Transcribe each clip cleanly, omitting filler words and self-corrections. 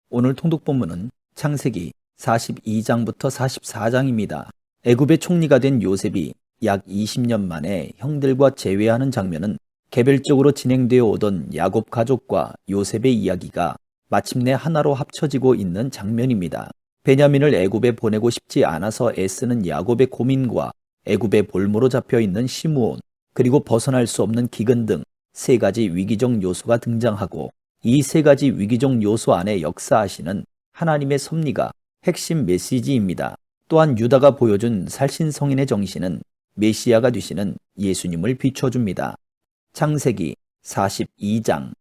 오늘 통독 본문은 창세기 42장부터 44장입니다. 애굽의 총리가 된 요셉이 약 20년 만에 형들과 재회하는 장면은 개별적으로 진행되어 오던 야곱 가족과 요셉의 이야기가 마침내 하나로 합쳐지고 있는 장면입니다. 베냐민을 애굽에 보내고 싶지 않아서 애쓰는 야곱의 고민과 애굽의 볼모로 잡혀있는 시므온, 그리고 벗어날 수 없는 기근 등 세 가지 위기적 요소가 등장하고, 이 세 가지 위기적 요소 안에 역사하시는 하나님의 섭리가 핵심 메시지입니다. 또한 유다가 보여준 살신성인의 정신은 메시아가 되시는 예수님을 비춰줍니다. 창세기 42장.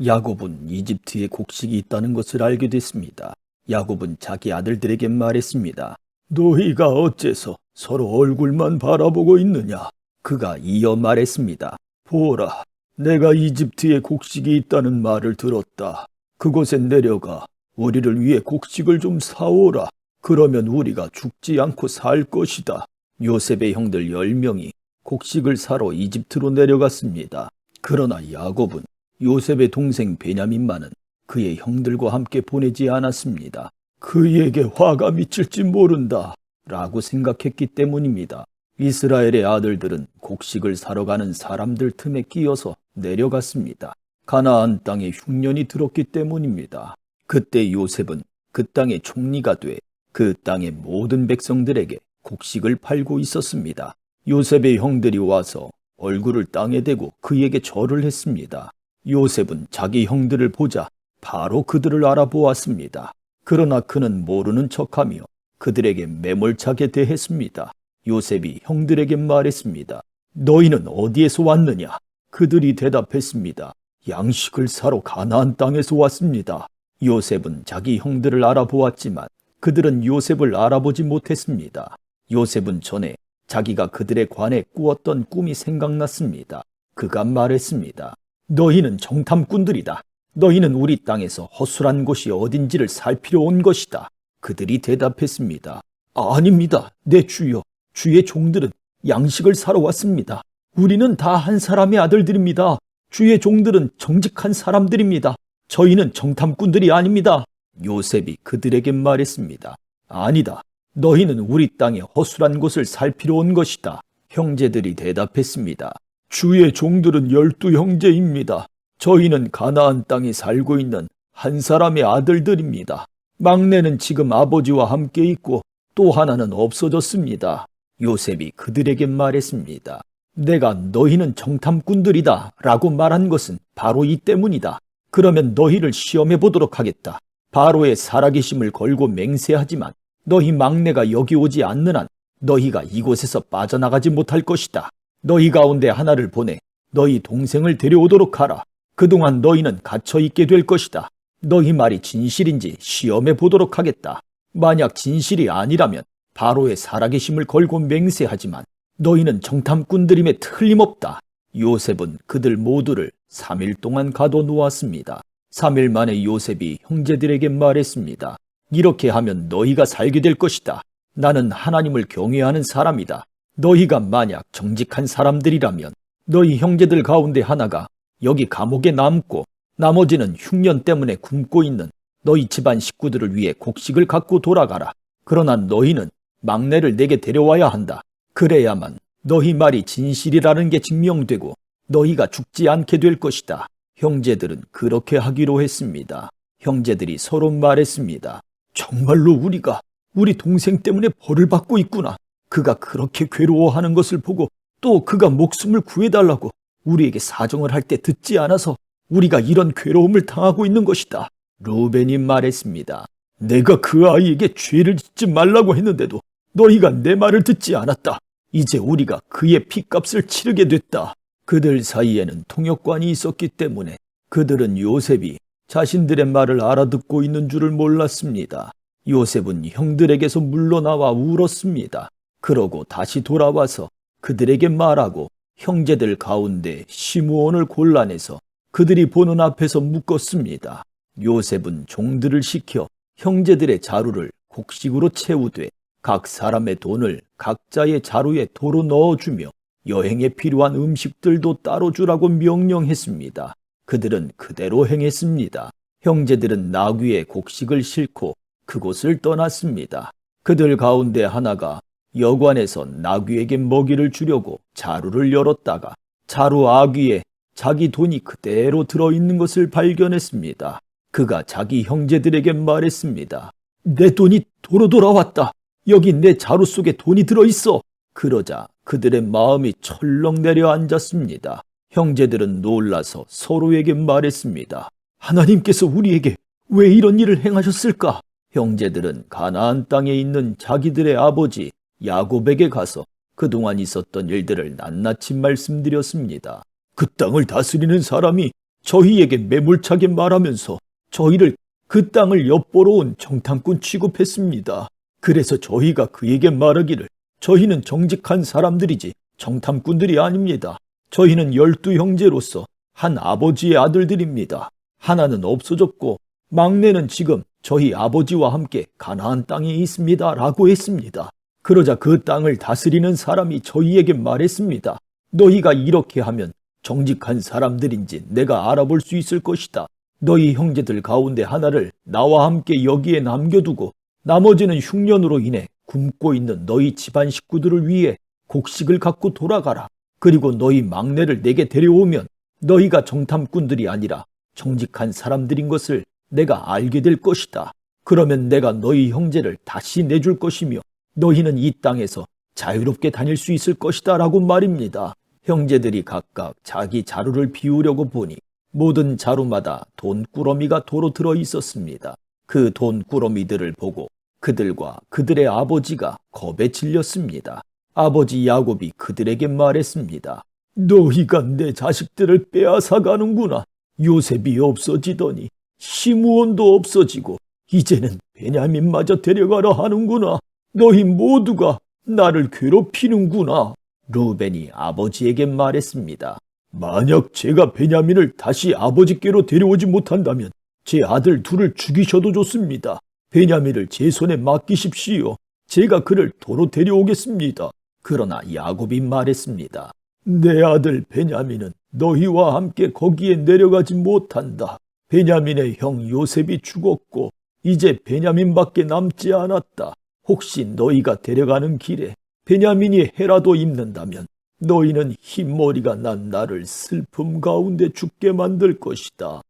야곱은 이집트에 곡식이 있다는 것을 알게 됐습니다. 야곱은 자기 아들들에게 말했습니다. 너희가 어째서 서로 얼굴만 바라보고 있느냐? 그가 이어 말했습니다. 보라, 내가 이집트에 곡식이 있다는 말을 들었다. 그곳에 내려가 우리를 위해 곡식을 좀 사오라. 그러면 우리가 죽지 않고 살 것이다. 요셉의 형들 10명이 곡식을 사러 이집트로 내려갔습니다. 그러나 야곱은 요셉의 동생 베냐민만은 그의 형들과 함께 보내지 않았습니다. 그에게 화가 미칠지 모른다 라고 생각했기 때문입니다. 이스라엘의 아들들은 곡식을 사러 가는 사람들 틈에 끼어서 내려갔습니다. 가나안 땅에 흉년이 들었기 때문입니다. 그때 요셉은 그 땅의 총리가 돼 그 땅의 모든 백성들에게 곡식을 팔고 있었습니다. 요셉의 형들이 와서 얼굴을 땅에 대고 그에게 절을 했습니다. 요셉은 자기 형들을 보자 바로 그들을 알아보았습니다. 그러나 그는 모르는 척하며 그들에게 매몰차게 대했습니다. 요셉이 형들에게 말했습니다. 너희는 어디에서 왔느냐? 그들이 대답했습니다. 양식을 사러 가나안 땅에서 왔습니다. 요셉은 자기 형들을 알아보았지만 그들은 요셉을 알아보지 못했습니다. 요셉은 전에 자기가 그들에 관해 꾸었던 꿈이 생각났습니다. 그가 말했습니다. 너희는 정탐꾼들이다. 너희는 우리 땅에서 허술한 곳이 어딘지를 살피러 온 것이다. 그들이 대답했습니다. 아닙니다. 내 주여. 주의 종들은 양식을 사러 왔습니다. 우리는 다 한 사람의 아들들입니다. 주의 종들은 정직한 사람들입니다. 저희는 정탐꾼들이 아닙니다. 요셉이 그들에게 말했습니다. 아니다. 너희는 우리 땅의 허술한 곳을 살피러 온 것이다. 형제들이 대답했습니다. 주의 종들은 12형제입니다. 저희는 가나안 땅에 살고 있는 한 사람의 아들들입니다. 막내는 지금 아버지와 함께 있고 또 하나는 없어졌습니다. 요셉이 그들에게 말했습니다. 내가 너희는 정탐꾼들이다 라고 말한 것은 바로 이 때문이다. 그러면 너희를 시험해 보도록 하겠다. 바로의 살아계심을 걸고 맹세하지만 너희 막내가 여기 오지 않는 한 너희가 이곳에서 빠져나가지 못할 것이다. 너희 가운데 하나를 보내 너희 동생을 데려오도록 하라. 그동안 너희는 갇혀있게 될 것이다. 너희 말이 진실인지 시험해 보도록 하겠다. 만약 진실이 아니라면 바로의 살아계심을 걸고 맹세하지만 너희는 정탐꾼들임에 틀림없다. 요셉은 그들 모두를 3일 동안 가둬놓았습니다. 3일 만에 요셉이 형제들에게 말했습니다. 이렇게 하면 너희가 살게 될 것이다. 나는 하나님을 경외하는 사람이다. 너희가 만약 정직한 사람들이라면 너희 형제들 가운데 하나가 여기 감옥에 남고 나머지는 흉년 때문에 굶고 있는 너희 집안 식구들을 위해 곡식을 갖고 돌아가라. 그러나 너희는 막내를 내게 데려와야 한다. 그래야만 너희 말이 진실이라는 게 증명되고 너희가 죽지 않게 될 것이다. 형제들은 그렇게 하기로 했습니다. 형제들이 서로 말했습니다. 정말로 우리가 우리 동생 때문에 벌을 받고 있구나. 그가 그렇게 괴로워하는 것을 보고 또 그가 목숨을 구해달라고 우리에게 사정을 할 때 듣지 않아서 우리가 이런 괴로움을 당하고 있는 것이다. 루벤이 말했습니다. 내가 그 아이에게 죄를 짓지 말라고 했는데도 너희가 내 말을 듣지 않았다. 이제 우리가 그의 핏값을 치르게 됐다. 그들 사이에는 통역관이 있었기 때문에 그들은 요셉이 자신들의 말을 알아듣고 있는 줄을 몰랐습니다. 요셉은 형들에게서 물러나와 울었습니다. 그러고 다시 돌아와서 그들에게 말하고 형제들 가운데 시므온을 골라내서 그들이 보는 앞에서 묶었습니다. 요셉은 종들을 시켜 형제들의 자루를 곡식으로 채우되 각 사람의 돈을 각자의 자루에 도로 넣어주며 여행에 필요한 음식들도 따로 주라고 명령했습니다. 그들은 그대로 행했습니다. 형제들은 나귀의 곡식을 싣고 그곳을 떠났습니다. 그들 가운데 하나가 여관에서 나귀에게 먹이를 주려고 자루를 열었다가 자루 아귀에 자기 돈이 그대로 들어있는 것을 발견했습니다. 그가 자기 형제들에게 말했습니다. 내 돈이 도로 돌아왔다. 여기 내 자루 속에 돈이 들어있어. 그러자 그들의 마음이 철렁 내려앉았습니다. 형제들은 놀라서 서로에게 말했습니다. 하나님께서 우리에게 왜 이런 일을 행하셨을까? 형제들은 가나안 땅에 있는 자기들의 아버지 야곱에게 가서 그동안 있었던 일들을 낱낱이 말씀드렸습니다. 그 땅을 다스리는 사람이 저희에게 매몰차게 말하면서 저희를 그 땅을 엿보러 온 정탐꾼 취급했습니다. 그래서 저희가 그에게 말하기를 저희는 정직한 사람들이지 정탐꾼들이 아닙니다. 저희는 12형제로서 한 아버지의 아들들입니다. 하나는 없어졌고 막내는 지금 저희 아버지와 함께 가나안 땅에 있습니다. 라고 했습니다. 그러자 그 땅을 다스리는 사람이 저희에게 말했습니다. 너희가 이렇게 하면 정직한 사람들인지 내가 알아볼 수 있을 것이다. 너희 형제들 가운데 하나를 나와 함께 여기에 남겨두고 나머지는 흉년으로 인해 굶고 있는 너희 집안 식구들을 위해 곡식을 갖고 돌아가라. 그리고 너희 막내를 내게 데려오면 너희가 정탐꾼들이 아니라 정직한 사람들인 것을 내가 알게 될 것이다. 그러면 내가 너희 형제를 다시 내줄 것이며 너희는 이 땅에서 자유롭게 다닐 수 있을 것이다 라고 말입니다. 형제들이 각각 자기 자루를 비우려고 보니 모든 자루마다 돈꾸러미가 도로 들어 있었습니다. 그 돈꾸러미들을 보고 그들과 그들의 아버지가 겁에 질렸습니다. 아버지 야곱이 그들에게 말했습니다. 너희가 내 자식들을 빼앗아가는구나. 요셉이 없어지더니 시므온도 없어지고 이제는 베냐민마저 데려가라 하는구나. 너희 모두가 나를 괴롭히는구나. 루벤이 아버지에게 말했습니다. 만약 제가 베냐민을 다시 아버지께로 데려오지 못한다면 제 아들 둘을 죽이셔도 좋습니다. 베냐민을 제 손에 맡기십시오. 제가 그를 도로 데려오겠습니다. 그러나 야곱이 말했습니다. 내 아들 베냐민은 너희와 함께 거기에 내려가지 못한다. 베냐민의 형 요셉이 죽었고 이제 베냐민밖에 남지 않았다. 혹시 너희가 데려가는 길에 베냐민이 해라도 입는다면 너희는 흰머리가 난 나를 슬픔 가운데 죽게 만들 것이다.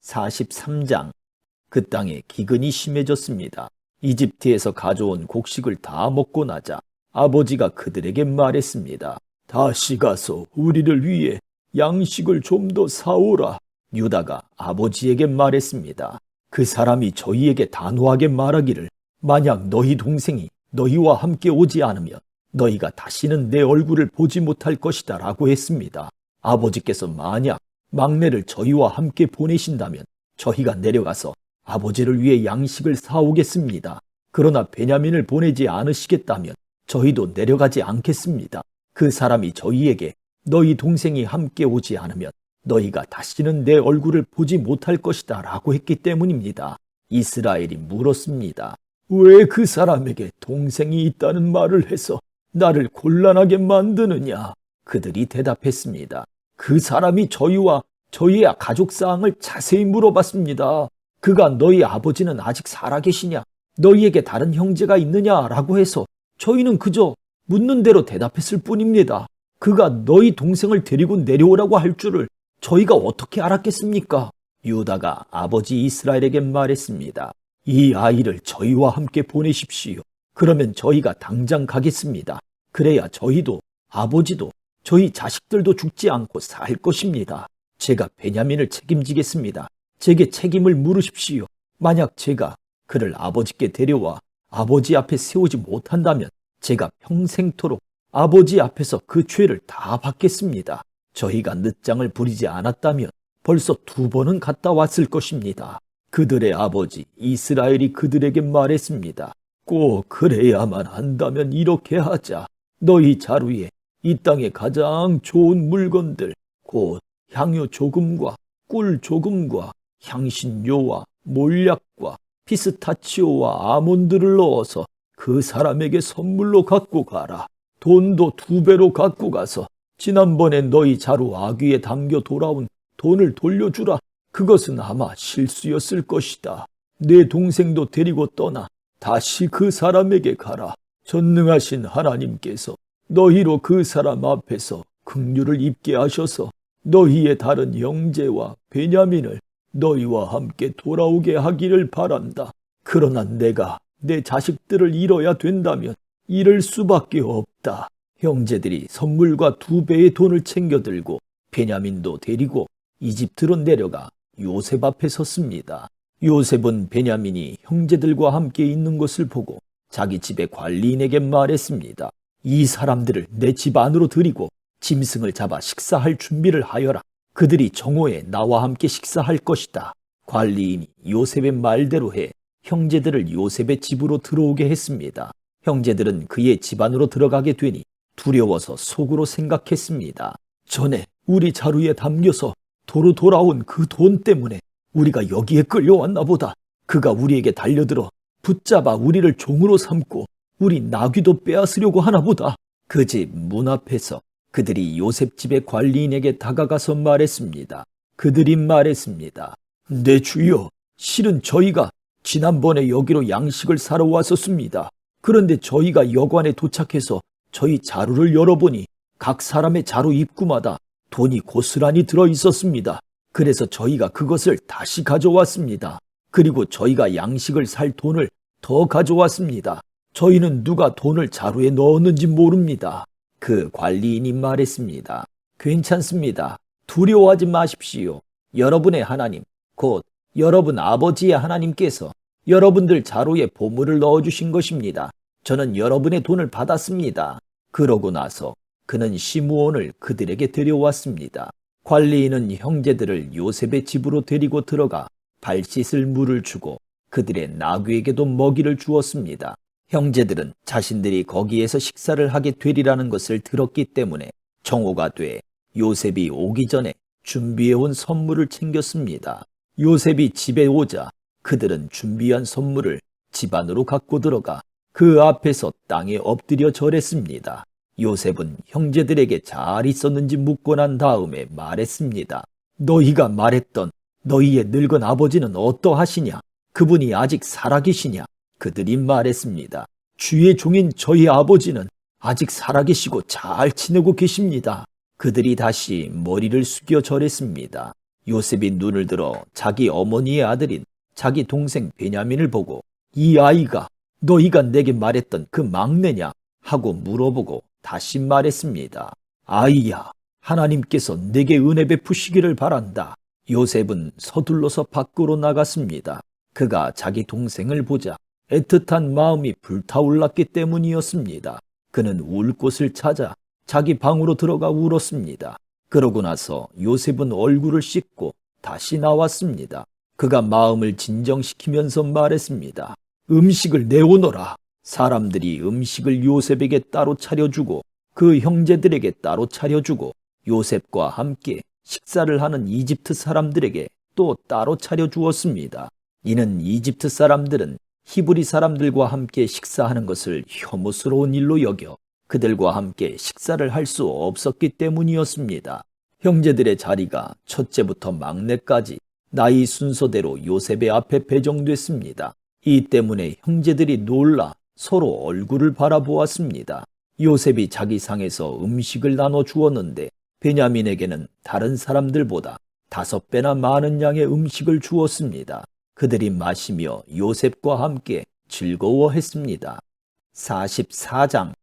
43장. 그 땅에 기근이 심해졌습니다. 이집트에서 가져온 곡식을 다 먹고 나자 아버지가 그들에게 말했습니다. 다시 가서 우리를 위해 양식을 좀 더 사오라. 유다가 아버지에게 말했습니다. 그 사람이 저희에게 단호하게 말하기를 만약 너희 동생이 너희와 함께 오지 않으면 너희가 다시는 내 얼굴을 보지 못할 것이다 라고 했습니다. 아버지께서 만약 막내를 저희와 함께 보내신다면 저희가 내려가서 아버지를 위해 양식을 사오겠습니다. 그러나 베냐민을 보내지 않으시겠다면 저희도 내려가지 않겠습니다. 그 사람이 저희에게 너희 동생이 함께 오지 않으면 너희가 다시는 내 얼굴을 보지 못할 것이다 라고 했기 때문입니다. 이스라엘이 물었습니다. 왜 그 사람에게 동생이 있다는 말을 해서 나를 곤란하게 만드느냐? 그들이 대답했습니다. 그 사람이 저희와 저희의 가족 사항을 자세히 물어봤습니다. 그가 너희 아버지는 아직 살아계시냐? 너희에게 다른 형제가 있느냐? 라고 해서 저희는 그저 묻는 대로 대답했을 뿐입니다. 그가 너희 동생을 데리고 내려오라고 할 줄을 저희가 어떻게 알았겠습니까? 유다가 아버지 이스라엘에게 말했습니다. 이 아이를 저희와 함께 보내십시오. 그러면 저희가 당장 가겠습니다. 그래야 저희도 아버지도 저희 자식들도 죽지 않고 살 것입니다. 제가 베냐민을 책임지겠습니다. 제게 책임을 물으십시오. 만약 제가 그를 아버지께 데려와 아버지 앞에 세우지 못한다면 제가 평생토록 아버지 앞에서 그 죄를 다 받겠습니다. 저희가 늦장을 부리지 않았다면 벌써 2번은 갔다 왔을 것입니다. 그들의 아버지 이스라엘이 그들에게 말했습니다. 꼭 그래야만 한다면 이렇게 하자. 너희 자루에 이 땅의 가장 좋은 물건들, 곧 향유 조금과 꿀 조금과 향신료와 몰약과 피스타치오와 아몬드를 넣어서 그 사람에게 선물로 갖고 가라. 돈도 2배로 갖고 가서 지난번에 너희 자루 아귀에 담겨 돌아온 돈을 돌려주라. 그것은 아마 실수였을 것이다. 내 동생도 데리고 떠나 다시 그 사람에게 가라. 전능하신 하나님께서 너희로 그 사람 앞에서 긍휼을 입게 하셔서 너희의 다른 형제와 베냐민을 너희와 함께 돌아오게 하기를 바란다. 그러나 내가 내 자식들을 잃어야 된다면 잃을 수밖에 없다. 형제들이 선물과 2배의 돈을 챙겨들고 베냐민도 데리고 이집트로 내려가 요셉 앞에 섰습니다. 요셉은 베냐민이 형제들과 함께 있는 것을 보고 자기 집의 관리인에게 말했습니다. 이 사람들을 내 집 안으로 들이고 짐승을 잡아 식사할 준비를 하여라. 그들이 정오에 나와 함께 식사할 것이다. 관리인이 요셉의 말대로 해 형제들을 요셉의 집으로 들어오게 했습니다. 형제들은 그의 집 안으로 들어가게 되니 두려워서 속으로 생각했습니다. 전에 우리 자루에 담겨서 도로 돌아온 그 돈 때문에 우리가 여기에 끌려왔나 보다. 그가 우리에게 달려들어 붙잡아 우리를 종으로 삼고 우리 나귀도 빼앗으려고 하나 보다. 그 집 문 앞에서 그들이 요셉 집의 관리인에게 다가가서 말했습니다. 그들이 말했습니다. 내 주여, 실은 저희가 지난번에 여기로 양식을 사러 왔었습니다. 그런데 저희가 여관에 도착해서 저희 자루를 열어보니 각 사람의 자루 입구마다 돈이 고스란히 들어 있었습니다. 그래서 저희가 그것을 다시 가져왔습니다. 그리고 저희가 양식을 살 돈을 더 가져왔습니다. 저희는 누가 돈을 자루에 넣었는지 모릅니다. 그 관리인이 말했습니다. 괜찮습니다. 두려워하지 마십시오. 여러분의 하나님, 곧 여러분 아버지의 하나님께서 여러분들 자루에 보물을 넣어주신 것입니다. 저는 여러분의 돈을 받았습니다. 그러고 나서 그는 시므온을 그들에게 데려왔습니다. 관리인은 형제들을 요셉의 집으로 데리고 들어가 발 씻을 물을 주고 그들의 나귀에게도 먹이를 주었습니다. 형제들은 자신들이 거기에서 식사를 하게 되리라는 것을 들었기 때문에 정오가 돼 요셉이 오기 전에 준비해온 선물을 챙겼습니다. 요셉이 집에 오자 그들은 준비한 선물을 집 안으로 갖고 들어가 그 앞에서 땅에 엎드려 절했습니다. 요셉은 형제들에게 잘 있었는지 묻고 난 다음에 말했습니다. 너희가 말했던 너희의 늙은 아버지는 어떠하시냐? 그분이 아직 살아계시냐? 그들이 말했습니다. 주의 종인 저희 아버지는 아직 살아계시고 잘 지내고 계십니다. 그들이 다시 머리를 숙여 절했습니다. 요셉이 눈을 들어 자기 어머니의 아들인 자기 동생 베냐민을 보고 이 아이가 너희가 내게 말했던 그 막내냐? 하고 물어보고 다시 말했습니다. 아이야, 하나님께서 내게 은혜 베푸시기를 바란다. 요셉은 서둘러서 밖으로 나갔습니다. 그가 자기 동생을 보자 애틋한 마음이 불타올랐기 때문이었습니다. 그는 울 곳을 찾아 자기 방으로 들어가 울었습니다. 그러고 나서 요셉은 얼굴을 씻고 다시 나왔습니다. 그가 마음을 진정시키면서 말했습니다. 음식을 내오너라. 사람들이 음식을 요셉에게 따로 차려주고 그 형제들에게 따로 차려주고 요셉과 함께 식사를 하는 이집트 사람들에게 또 따로 차려주었습니다. 이는 이집트 사람들은 히브리 사람들과 함께 식사하는 것을 혐오스러운 일로 여겨 그들과 함께 식사를 할 수 없었기 때문이었습니다. 형제들의 자리가 첫째부터 막내까지 나이 순서대로 요셉의 앞에 배정됐습니다. 이 때문에 형제들이 놀라 서로 얼굴을 바라보았습니다. 요셉이 자기 상에서 음식을 나눠 주었는데 베냐민에게는 다른 사람들보다 5배나 많은 양의 음식을 주었습니다. 그들이 마시며 요셉과 함께 즐거워했습니다. 44장.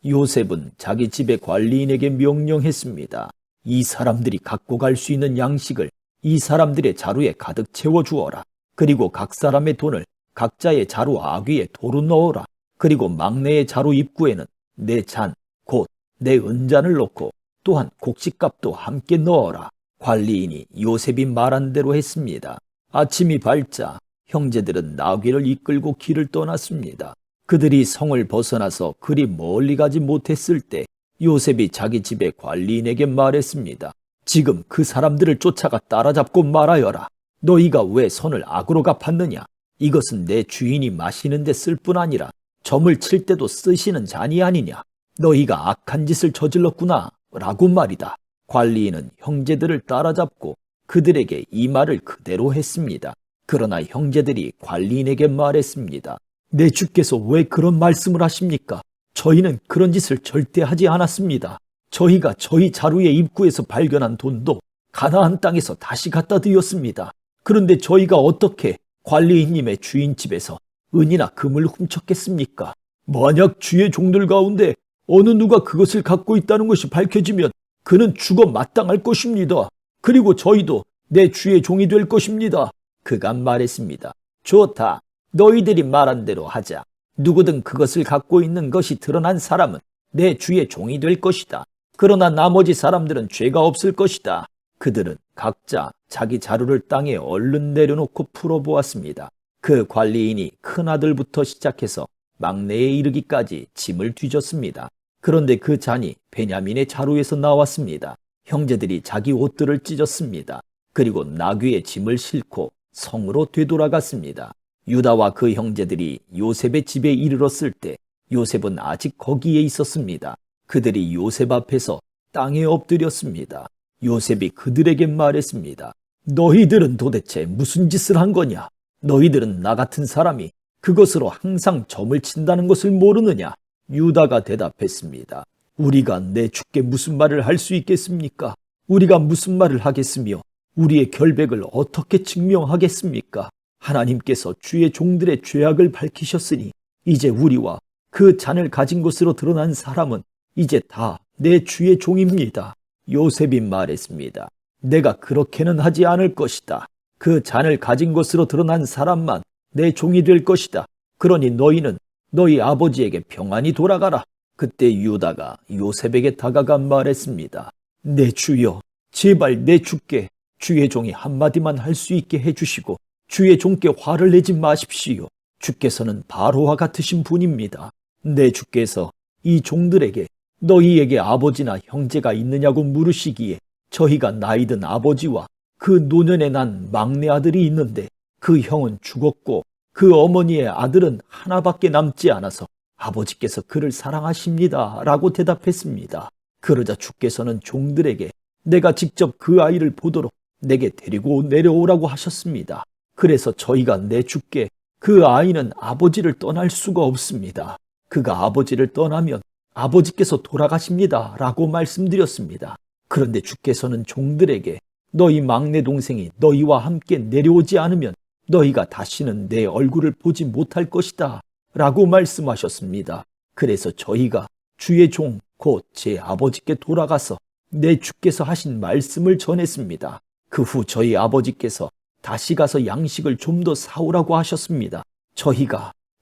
요셉은 자기 집의 관리인에게 명령했습니다. 이 사람들이 갖고 갈 수 있는 양식을 이 사람들의 자루에 가득 채워주어라. 그리고 각 사람의 돈을 각자의 자루 아귀에 도로 넣어라. 그리고 막내의 자루 입구에는 내 잔, 곧 내 은잔을 넣고 또한 곡식값도 함께 넣어라. 관리인이 요셉이 말한 대로 했습니다. 아침이 밝자 형제들은 나귀를 이끌고 길을 떠났습니다. 그들이 성을 벗어나서 그리 멀리 가지 못했을 때 요셉이 자기 집의 관리인에게 말했습니다. 지금 그 사람들을 쫓아가 따라잡고 말하여라. 너희가 왜 손을 악으로 갚았느냐? 이것은 내 주인이 마시는 데 쓸 뿐 아니라 점을 칠 때도 쓰시는 잔이 아니냐? 너희가 악한 짓을 저질렀구나 라고 말이다. 관리인은 형제들을 따라잡고 그들에게 이 말을 그대로 했습니다. 그러나 형제들이 관리인에게 말했습니다. 내 주께서 왜 그런 말씀을 하십니까? 저희는 그런 짓을 절대 하지 않았습니다. 저희가 저희 자루의 입구에서 발견한 돈도 가나안 땅에서 다시 갖다 드렸습니다. 그런데 저희가 어떻게 관리인님의 주인 집에서 은이나 금을 훔쳤겠습니까? 만약 주의 종들 가운데 어느 누가 그것을 갖고 있다는 것이 밝혀지면 그는 죽어 마땅할 것입니다. 그리고 저희도 내 주의 종이 될 것입니다. 그가 말했습니다. 좋다. 너희들이 말한 대로 하자. 누구든 그것을 갖고 있는 것이 드러난 사람은 내 주의 종이 될 것이다. 그러나 나머지 사람들은 죄가 없을 것이다. 그들은 각자 자기 자루를 땅에 얼른 내려놓고 풀어보았습니다. 그 관리인이 큰아들부터 시작해서 막내에 이르기까지 짐을 뒤졌습니다. 그런데 그 잔이 베냐민의 자루에서 나왔습니다. 형제들이 자기 옷들을 찢었습니다. 그리고 나귀의 짐을 싣고 성으로 되돌아갔습니다. 유다와 그 형제들이 요셉의 집에 이르렀을 때 요셉은 아직 거기에 있었습니다. 그들이 요셉 앞에서 땅에 엎드렸습니다. 요셉이 그들에게 말했습니다. 너희들은 도대체 무슨 짓을 한 거냐? 너희들은 나 같은 사람이 그것으로 항상 점을 친다는 것을 모르느냐? 유다가 대답했습니다. 우리가 내 주께 무슨 말을 할 수 있겠습니까? 우리가 무슨 말을 하겠으며 우리의 결백을 어떻게 증명하겠습니까? 하나님께서 주의 종들의 죄악을 밝히셨으니 이제 우리와 그 잔을 가진 것으로 드러난 사람은 이제 다 내 주의 종입니다. 요셉이 말했습니다. 내가 그렇게는 하지 않을 것이다. 그 잔을 가진 것으로 드러난 사람만 내 종이 될 것이다. 그러니 너희는 너희 아버지에게 평안히 돌아가라. 그때 유다가 요셉에게 다가가 말했습니다. 내 주여, 제발 내 주께 주의 종이 한마디만 할 수 있게 해주시고 주의 종께 화를 내지 마십시오. 주께서는 바로와 같으신 분입니다. 내 주께서 이 종들에게 너희에게 아버지나 형제가 있느냐고 물으시기에 저희가 나이든 아버지와 그 노년에 난 막내 아들이 있는데 그 형은 죽었고 그 어머니의 아들은 하나밖에 남지 않아서 아버지께서 그를 사랑하십니다. 라고 대답했습니다. 그러자 주께서는 종들에게 내가 직접 그 아이를 보도록 내게 데리고 내려오라고 하셨습니다. 그래서 저희가 내 주께 그 아이는 아버지를 떠날 수가 없습니다. 그가 아버지를 떠나면 아버지께서 돌아가십니다. 라고 말씀드렸습니다. 그런데 주께서는 종들에게 너희 막내 동생이 너희와 함께 내려오지 않으면 너희가 다시는 내 얼굴을 보지 못할 것이다. 라고 말씀하셨습니다. 그래서 저희가 주의 종 곧 제 아버지께 돌아가서 내 주께서 하신 말씀을 전했습니다. 그 후 저희 아버지께서 다시 가서 양식을 좀 더 사오라고 하셨습니다.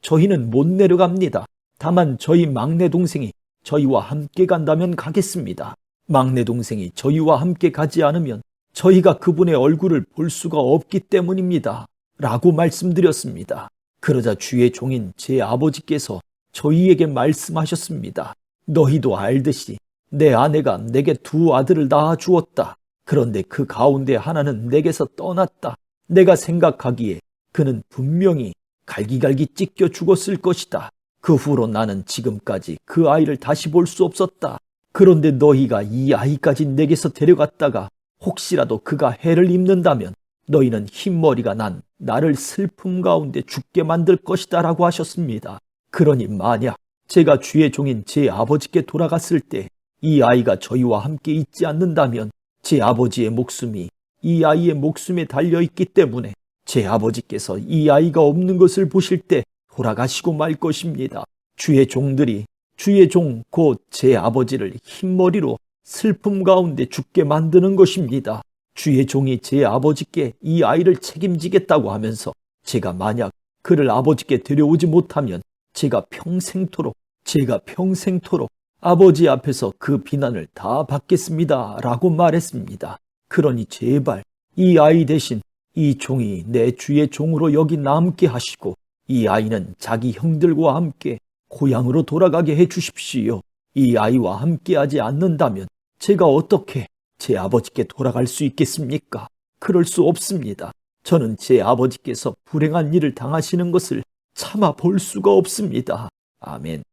저희는 못 내려갑니다. 다만 저희 막내 동생이 저희와 함께 간다면 가겠습니다. 막내 동생이 저희와 함께 가지 않으면 저희가 그분의 얼굴을 볼 수가 없기 때문입니다. 라고 말씀드렸습니다. 그러자 주의 종인 제 아버지께서 저희에게 말씀하셨습니다. 너희도 알듯이 내 아내가 내게 두 아들을 낳아 주었다. 그런데 그 가운데 하나는 내게서 떠났다. 내가 생각하기에 그는 분명히 갈기갈기 찢겨 죽었을 것이다. 그 후로 나는 지금까지 그 아이를 다시 볼 수 없었다. 그런데 너희가 이 아이까지 내게서 데려갔다가 혹시라도 그가 해를 입는다면 너희는 흰머리가 난 나를 슬픔 가운데 죽게 만들 것이다 라고 하셨습니다. 그러니 만약 제가 주의 종인 제 아버지께 돌아갔을 때 이 아이가 저희와 함께 있지 않는다면 제 아버지의 목숨이 이 아이의 목숨에 달려있기 때문에 제 아버지께서 이 아이가 없는 것을 보실 때 돌아가시고 말 것입니다. 주의 종들이 주의 종 곧 제 아버지를 흰머리로 슬픔 가운데 죽게 만드는 것입니다. 주의 종이 제 아버지께 이 아이를 책임지겠다고 하면서 제가 만약 그를 아버지께 데려오지 못하면 제가 평생토록 아버지 앞에서 그 비난을 다 받겠습니다. 라고 말했습니다. 그러니 제발 이 아이 대신 이 종이 내 주의 종으로 여기 남게 하시고 이 아이는 자기 형들과 함께 고향으로 돌아가게 해 주십시오. 이 아이와 함께하지 않는다면 제가 어떻게 제 아버지께 돌아갈 수 있겠습니까? 그럴 수 없습니다. 저는 제 아버지께서 불행한 일을 당하시는 것을 참아 볼 수가 없습니다. 아멘.